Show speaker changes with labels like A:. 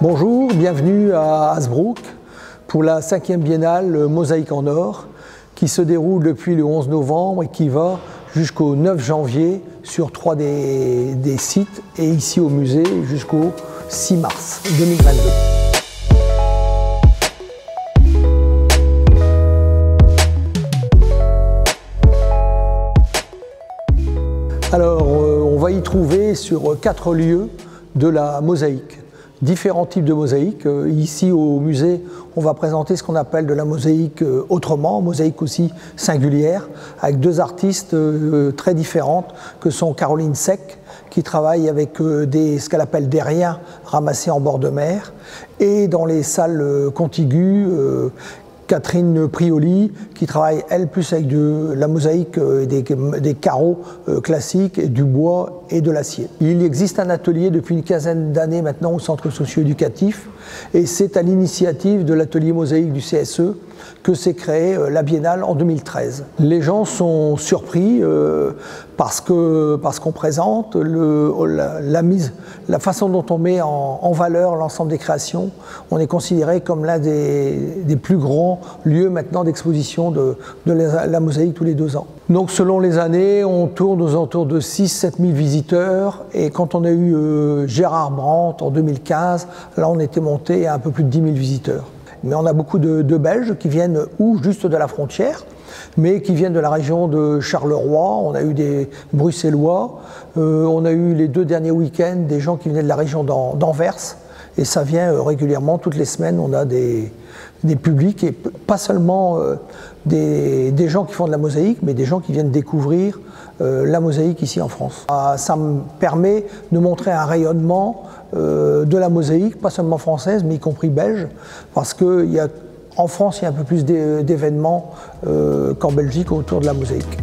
A: Bonjour, bienvenue à Hasbrouck pour la 5e biennale Mosaïque en or qui se déroule depuis le 11 novembre et qui va jusqu'au 9 janvier sur 3 des sites et ici au musée jusqu'au 6 mars 2022. Alors, on va y trouver sur 4 lieux de la mosaïque, différents types de mosaïques. Ici au musée, on va présenter ce qu'on appelle de la mosaïque autrement, mosaïque aussi singulière, avec 2 artistes très différentes que sont Caroline Sec, qui travaille avec ce qu'elle appelle des riens ramassés en bord de mer, et dans les salles contiguës, Catherine Prioli, qui travaille elle plus avec de la mosaïque, des carreaux classiques, du bois et de l'acier. Il existe un atelier depuis une quinzaine d'années maintenant au centre socio-éducatif et c'est à l'initiative de l'atelier mosaïque du CSE que s'est créée la biennale en 2013. Les gens sont surpris parce qu'on présente la façon dont on met en valeur l'ensemble des créations. On est considéré comme l'un des plus grands lieux maintenant d'exposition de la mosaïque tous les 2 ans. Donc selon les années, on tourne aux alentours de 6-7 000 visiteurs et quand on a eu Gérard Brandt en 2015, là on était monté à un peu plus de 10 000 visiteurs. Mais on a beaucoup de Belges qui viennent ou juste de la frontière, mais qui viennent de la région de Charleroi. On a eu des Bruxellois, on a eu les 2 derniers week-ends des gens qui venaient de la région d'Anvers. Et ça vient régulièrement, toutes les semaines, on a des publics, et pas seulement des gens qui font de la mosaïque, mais des gens qui viennent découvrir la mosaïque ici en France. Ça me permet de montrer un rayonnement de la mosaïque, pas seulement française, mais y compris belge, parce qu'en France, il y a un peu plus d'événements qu'en Belgique autour de la mosaïque.